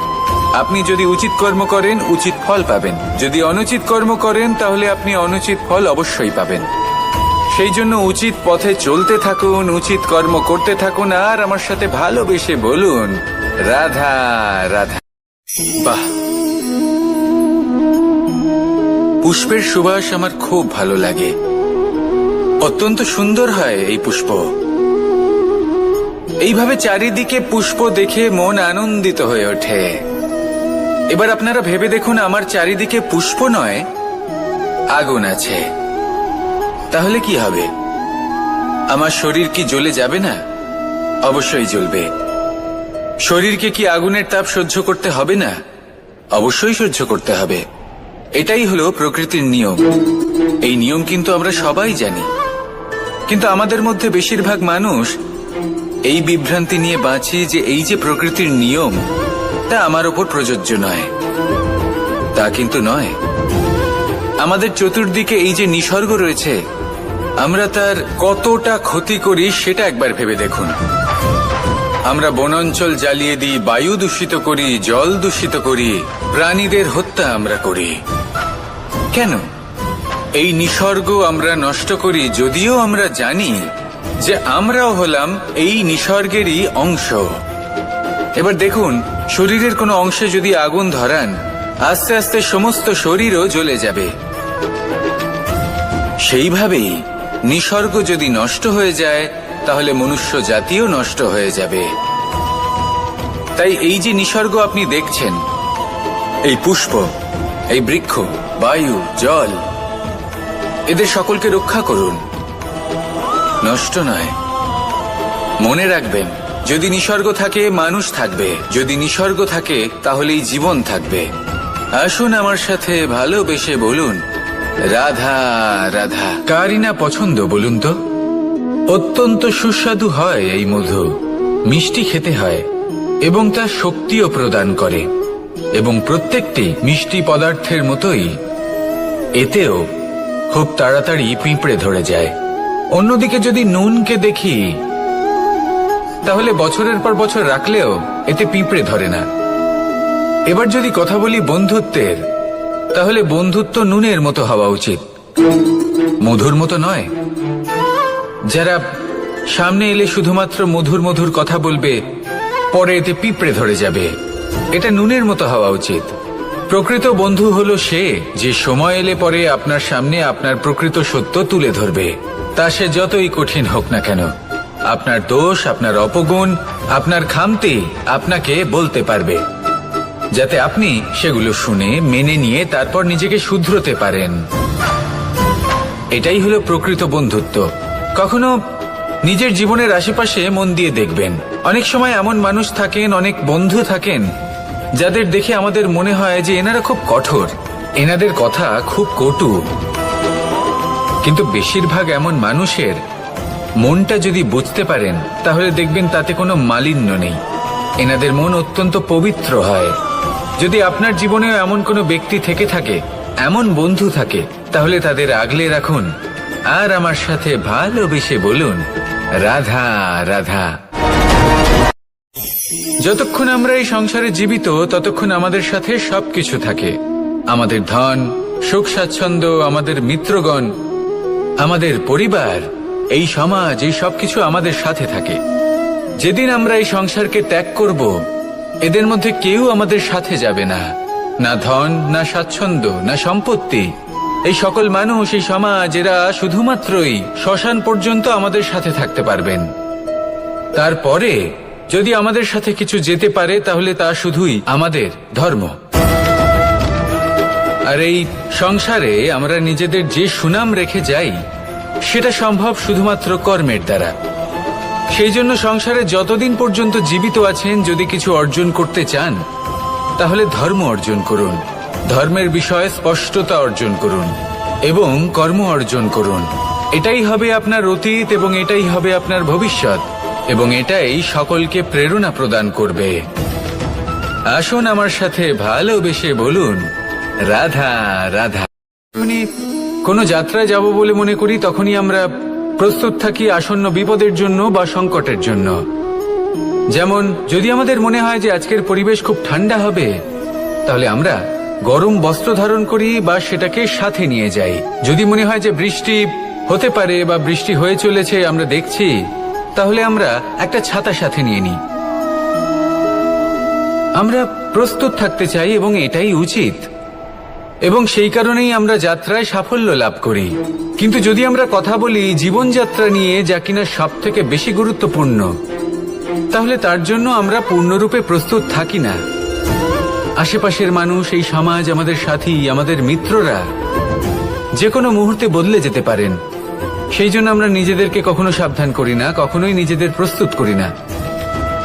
আপনি যদি উচিত কর্ম করেন, উচিত ফল পাবেন। যদি অনুচিত কর্ম করেন, তাহলে আপনি অনুচিত ফল অবশ্যই পাবেন। সেই জন্য উচিত পথে চলতে থাকুন, উচিত কর্ম করতে থাকুন, আর আমার সাথে ভালোবেসে বলুন, রাধা রাধা। বাহ, পুষ্পের সুবাস আমার খুব ভালো লাগে। অত্যন্ত সুন্দর হয় এই পুষ্প। এইভাবে চারিদিকে পুষ্প দেখে মন আনন্দিত হয়ে ওঠে। এবার আপনারা ভেবে দেখুন, আমার চারিদিকে পুষ্প নয়, আগুন আছে। তাহলে কি হবে? আমার শরীর কি জ্বলে যাবে না? অবশ্যই জ্বলবে। শরীরকে কি আগুনের তাপ সহ্য করতে হবে না? অবশ্যই সহ্য করতে হবে। এটাই হলো প্রকৃতির নিয়ম। এই নিয়ম কিন্তু আমরা সবাই জানি, কিন্তু আমাদের মধ্যে বেশিরভাগ মানুষ এই বিভ্রান্তি নিয়ে বাঁচি যে এই যে প্রকৃতির নিয়ম, তা আমার ওপর প্রযোজ্য নয়। তা কিন্তু নয়। আমাদের চতুর্দিকে এই যে নিসর্গ রয়েছে, আমরা তার কতটা ক্ষতি করি সেটা একবার ভেবে দেখুন। আমরা বনাঞ্চল জ্বালিয়ে দিই, বায়ু দূষিত করি, জল দূষিত করি, প্রাণীদের হত্যা আমরা করি। কেন? এই নিসর্গ আমরা নষ্ট করি, যদিও আমরা জানি যে আমরাও হলাম এই নিসর্গেরই অংশ। এবার দেখুন, শরীরের কোনো অংশে যদি আগুন ধরান, আস্তে আস্তে সমস্ত শরীরও জ্বলে যাবে। সেইভাবেই নিসর্গ যদি নষ্ট হয়ে যায়, তাহলে মনুষ্য জাতিও নষ্ট হয়ে যাবে। তাই এই যে নিসর্গ আপনি দেখছেন, এই পুষ্প, এই বৃক্ষ, বায়ু, জল, এদের সকলকে রক্ষা করুন, নষ্ট নয়। মনে রাখবেন, যদি নিসর্গ থাকে মানুষ থাকবে, যদি নিসর্গ থাকে তাহলেই জীবন থাকবে। আসুন আমার সাথে ভালোবেসে বলুন, রাধা রাধা। কারই না পছন্দ বলুন তো? অত্যন্ত সুস্বাদু হয় এই মধু, মিষ্টি খেতে হয় এবং তা শক্তিও প্রদান করে। এবং প্রত্যেকটি মিষ্টি পদার্থের মতোই এতেও খুব তাড়াতাড়ি পিঁপড়ে ধরে যায়। অন্যদিকে যদি নুনকে দেখি, তাহলে বছরের পর বছর রাখলেও এতে পিঁপড়ে ধরে না। এবার যদি কথা বলি বন্ধুত্বের, তাহলে বন্ধুত্ব নুনের মতো হওয়া উচিত, মধুর মতো নয়। যারা সামনে এলে শুধুমাত্র মধুর মধুর কথা বলবে, পরে এতে পিঁপড়ে ধরে যাবে, এটা নুনের মতো হওয়া উচিত। প্রকৃত বন্ধু হলো সে যে সময় এলে পরে আপনার সামনে আপনার প্রকৃত সত্য তুলে ধরবে, তা সে যতই কঠিন হোক না কেন। আপনার দোষ, আপনার অপগুণ, আপনার খামতি আপনাকে বলতে পারবে, যাতে আপনি সেগুলো শুনে মেনে নিয়ে তারপর নিজেকে শুধরোতে পারেন। এটাই হলো প্রকৃত বন্ধুত্ব। কখনো নিজের জীবনের আশেপাশে মন দিয়ে দেখবেন, অনেক সময় এমন মানুষ থাকেন, অনেক বন্ধু থাকেন, যাদের দেখে আমাদের মনে হয় যে এনারা খুব কঠোর, এনাদের কথা খুব কটু। কিন্তু বেশিরভাগ এমন মানুষের মনটা যদি বুঝতে পারেন, তাহলে দেখবেন তাতে কোনো মালিন্য নেই, এনাদের মন অত্যন্ত পবিত্র হয়। যদি আপনার জীবনেও এমন কোনো ব্যক্তি থেকে থাকে, এমন বন্ধু থাকে, তাহলে তাদের আগলে রাখুন আর আমার সাথে ভালোবেসে বলুন, রাধা রাধা। যতক্ষণ আমরা এই সংসারে জীবিত, ততক্ষণ আমাদের সাথে সবকিছু থাকে। আমাদের ধন, সুখ স্বাচ্ছন্দ্য, আমাদের মিত্রগণ, আমাদের পরিবার, এই সমাজ, এই সবকিছু আমাদের সাথে থাকে। যেদিন আমরা এই সংসারকে ত্যাগ করব, এদের মধ্যে কেউ আমাদের সাথে যাবে না, না ধন, না স্বাচ্ছন্দ্য, না সম্পত্তি। এই সকল মানুষ, এই সমাজ, এরা শুধুমাত্রই শ্মশান পর্যন্ত আমাদের সাথে থাকতে পারবেন। তারপরে যদি আমাদের সাথে কিছু যেতে পারে, তাহলে তা শুধুই আমাদের ধর্ম। আর এই সংসারে আমরা নিজেদের যে সুনাম রেখে যাই, সেটা সম্ভব শুধুমাত্র কর্মের দ্বারা। সেই জন্য সংসারে যতদিন পর্যন্ত জীবিত আছেন, যদি কিছু অর্জন করতে চান, তাহলে ধর্ম অর্জন করুন, ধর্মের বিষয়ে স্পষ্টতা অর্জন করুন এবং কর্ম অর্জন করুন। এটাই হবে আপনার অতীত এবং এটাই হবে আপনার ভবিষ্যৎ, এবং এটাই সকলকে প্রেরণা প্রদান করবে। আসুন আমার সাথে ভালোবেসে বলুন, রাধা রাধা। কোনো যাত্রায় যাব বলে মনে করি, তখনই আমরা প্রস্তুত থাকি আসন্ন বিপদের জন্য বা সংকটের জন্য। যেমন যদি আমাদের মনে হয় যে আজকের পরিবেশ খুব ঠান্ডা হবে, তাহলে আমরা গরম বস্ত্র ধারণ করি বা সেটাকে সাথে নিয়ে যাই। যদি মনে হয় যে বৃষ্টি হতে পারে বা বৃষ্টি হয়ে চলেছে, আমরা দেখছি, তাহলে আমরা একটা ছাতা সাথে নিয়ে নিই। আমরা প্রস্তুত থাকতে চাই এবং এটাই উচিত, এবং সেই কারণেই আমরা যাত্রায় সাফল্য লাভ করি। কিন্তু যদি আমরা কথা বলি জীবনযাত্রা নিয়ে, যা কিনা সব থেকে বেশি গুরুত্বপূর্ণ, তাহলে তার জন্য আমরা পূর্ণরূপে প্রস্তুত থাকি না। আশেপাশের মানুষ, এই সমাজ, আমাদের সাথী, আমাদের মিত্ররা যে কোনো মুহূর্তে বদলে যেতে পারেন। সেই জন্য আমরা নিজেদেরকে কখনো সাবধান করি না, কখনোই নিজেদের প্রস্তুত করি না।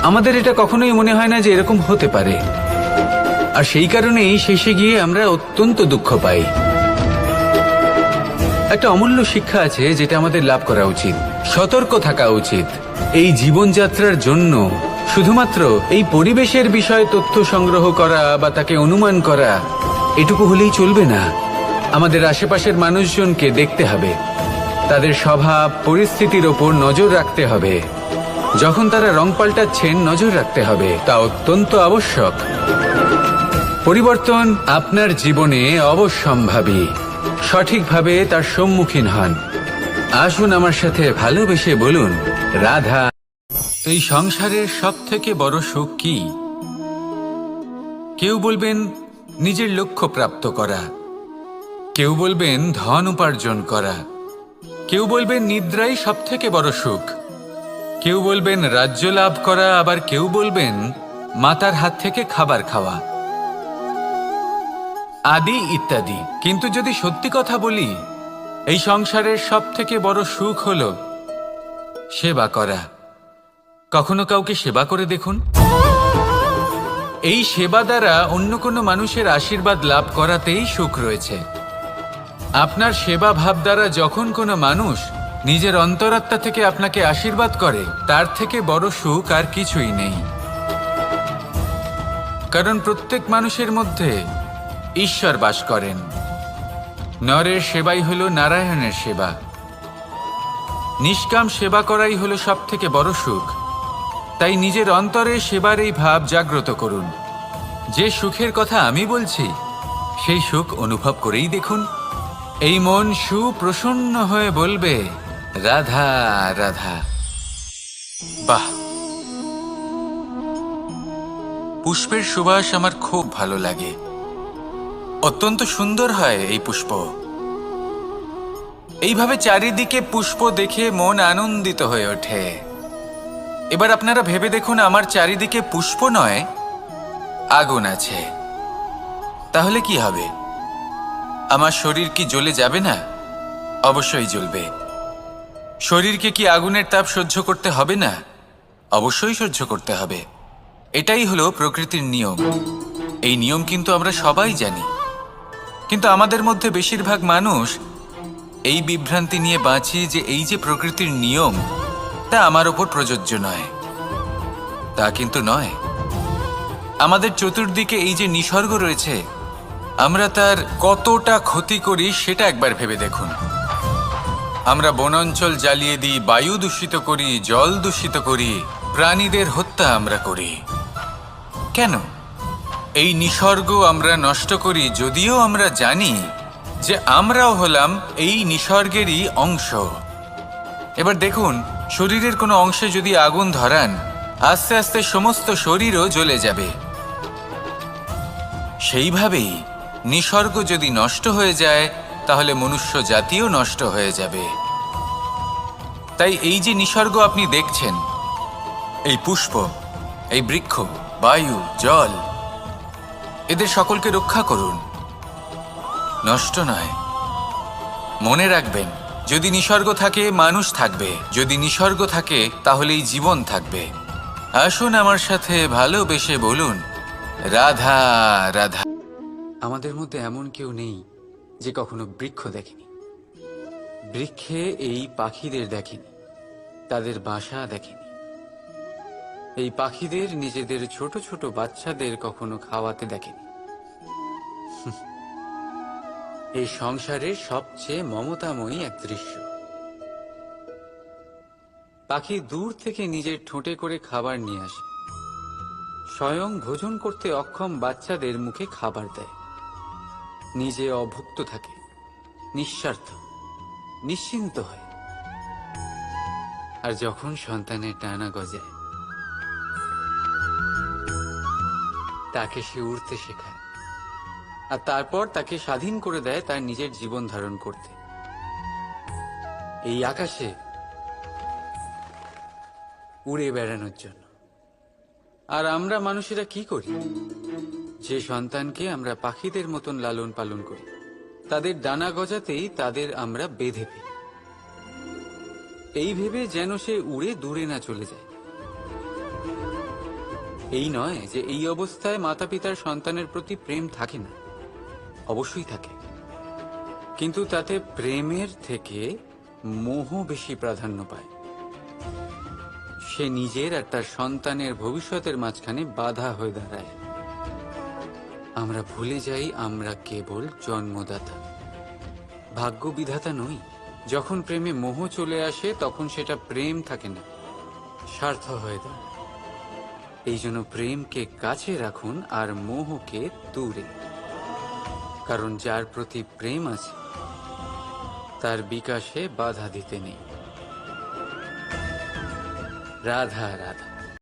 আমাদের এটা কখনোই মনে হয় না যে এরকম হতে পারে, আর সেই কারণেই শেষে গিয়ে আমরা অত্যন্ত দুঃখ পাই। একটা অমূল্য শিক্ষা আছে যেটা আমাদের লাভ করা উচিত, সতর্ক থাকা উচিত। এই জীবনযাত্রার জন্য শুধুমাত্র এই পরিবেশের বিষয়ে তথ্য সংগ্রহ করা বা তাকে অনুমান করা, এটুকু হলেই চলবে না। আমাদের আশেপাশের মানুষজনকে দেখতে হবে, তাদের স্বভাব, পরিস্থিতির ওপর নজর রাখতে হবে, যখন তারা রং পাল্টাচ্ছেন নজর রাখতে হবে, তা অত্যন্ত আবশ্যক। পরিবর্তন আপনার জীবনে অবশ্যম্ভাবী। সঠিকভাবে তার সম্মুখীন হন। আসুন আমার সাথে ভালোবেসে বলুন, রাধা। এই সংসারের সব থেকে বড় সুখ কি? কেউ বলবেন নিজের লক্ষ্য প্রাপ্ত করা, কেউ বলবেন ধন উপার্জন করা, কেউ বলবেন নিদ্রাই সব থেকে বড় সুখ, কেউ বলবেন রাজ্য লাভ করা, আবার কেউ বলবেন মাতার হাত থেকে খাবার খাওয়া, আদি ইত্যাদি। কিন্তু যদি সত্যি কথা বলি, এই সংসারের সব থেকে বড় সুখ হল সেবা করা। কখনো কাউকে সেবা করে দেখুন। এই সেবা দ্বারা অন্য কোনো মানুষের আশীর্বাদ লাভ করাতেই সুখ রয়েছে। আপনার সেবা ভাব দ্বারা যখন কোনো মানুষ নিজের অন্তরাত্মা থেকে আপনাকে আশীর্বাদ করে, তার থেকে বড় সুখ আর কিছুই নেই। কারণ প্রত্যেক মানুষের মধ্যে ঈশ্বর বাস করেন। নরের সেবাই হল নারায়ণের সেবা। নিষ্কাম সেবা করাই হল সব থেকে বড় সুখ। তাই নিজের অন্তরে সেবার এই ভাব জাগ্রত করুন। যে সুখের কথা আমি বলছি, সেই সুখ অনুভব করেই দেখুন। এই মন সুপ্রসন্ন হয়ে বলবে, রাধা রাধা। বাহ, পুষ্পের সুবাস আমার খুব ভালো লাগে। অত্যন্ত সুন্দর হয় এই পুষ্প। এইভাবে চারিদিকে পুষ্প দেখে মন আনন্দিত হয়ে ওঠে। এবার আপনারা ভেবে দেখুন, আমার চারিদিকে পুষ্প নয়, আগুন আছে। তাহলে কি হবে? আমার শরীর কি জ্বলে যাবে না? অবশ্যই জ্বলবে। শরীরকে কি আগুনের তাপ সহ্য করতে হবে না? অবশ্যই সহ্য করতে হবে। এটাই হলো প্রকৃতির নিয়ম। এই নিয়ম কিন্তু আমরা সবাই জানি, কিন্তু আমাদের মধ্যে বেশিরভাগ মানুষ এই বিভ্রান্তি নিয়ে বাঁচি যে এই যে প্রকৃতির নিয়ম, তা আমার ওপর প্রযোজ্য নয়। তা কিন্তু নয়। আমাদের চতুর্দিকে এই যে নিসর্গ রয়েছে, আমরা তার কতটা ক্ষতি করি সেটা একবার ভেবে দেখুন। আমরা বনাঞ্চল জ্বালিয়ে দিই, বায়ু দূষিত করি, জল দূষিত করি, প্রাণীদের হত্যা আমরা করি। কেন? এই নিসর্গ আমরা নষ্ট করি, যদিও আমরা জানি যে আমরাও হলাম এই নিসর্গেরই অংশ। এবার দেখুন, শরীরের কোনো অংশে যদি আগুন ধরান, আস্তে আস্তে সমস্ত শরীরও জ্বলে যাবে। সেইভাবেই নিসর্গ যদি নষ্ট হয়ে যায়, তাহলে মনুষ্য জাতিও নষ্ট হয়ে যাবে। তাই এই যে নিসর্গ আপনি দেখছেন, এই পুষ্প, এই বৃক্ষ, বায়ু, জল, এদের সকলকে রক্ষা করুন, নষ্ট নয়। মনে রাখবেন, যদি নিসর্গ থাকে মানুষ থাকবে, যদি নিসর্গ থাকে তাহলেই জীবন থাকবে। আসুন আমার সাথে ভালোবেসে বলুন, রাধা রাধা। আমাদের মধ্যে এমন কেউ নেই যে কখনো বৃক্ষ দেখেনি। বৃক্ষে এই পাখিদের দেখেনি, তাদের বাসা দেখেনি। এই পাখিদের নিজেদের ছোট ছোট বাচ্চাদের কখনো খাওয়াতে দেখেনি। এই সংসারের সবচেয়ে মমতাময়ী এক দৃশ্য। পাখি দূর থেকে নিজের ঠোঁটে করে খাবার নিয়ে আসে, স্বয়ং ভোজন করতে অক্ষম বাচ্চাদের মুখে খাবার দেয়, নিজে অভুক্ত থাকে, নিঃস্বার্থ, নিশ্চিন্ত হয়। আর যখন সন্তানের ডানা গজায়, তাকে সে উড়তে শেখায়, আর তারপর তাকে স্বাধীন করে দেয় তার নিজের জীবন ধারণ করতে। এই আকাশে উড়ে বেড়ানোর জন্য। আর আমরা মানুষেরা কি করি? যে সন্তানকে আমরা পাখিদের মতন লালন পালন করি, তাদের ডানা গজাতেই তাদের আমরা বেঁধে ফেলি, এই ভেবে যেন সে উড়ে দূরে না চলে যায়। এই নয় যে এই অবস্থায় মাতা পিতার সন্তানের প্রতি প্রেম থাকে না, অবশ্যই থাকে, কিন্তু তাতে প্রেমের থেকে মোহ বেশি প্রাধান্য পায়। সে নিজের আর তার সন্তানের ভবিষ্যতের মাঝখানে বাধা হয়ে দাঁড়ায়। আমরা ভুলে যাই আমরা কেবল জন্মদাতা, ভাগ্য বিধাতা নই। যখন প্রেমে মোহ চলে আসে, তখন সেটা প্রেম থাকে না, স্বার্থ হয়ে দাঁড়ায়। এই জন্য প্রেমকে কাছে রাখুন আর মোহকে দূরে, কারণ যার প্রতি প্রেম আছে তার বিকাশে বাধা দিতে নেই। রাধা রাধা।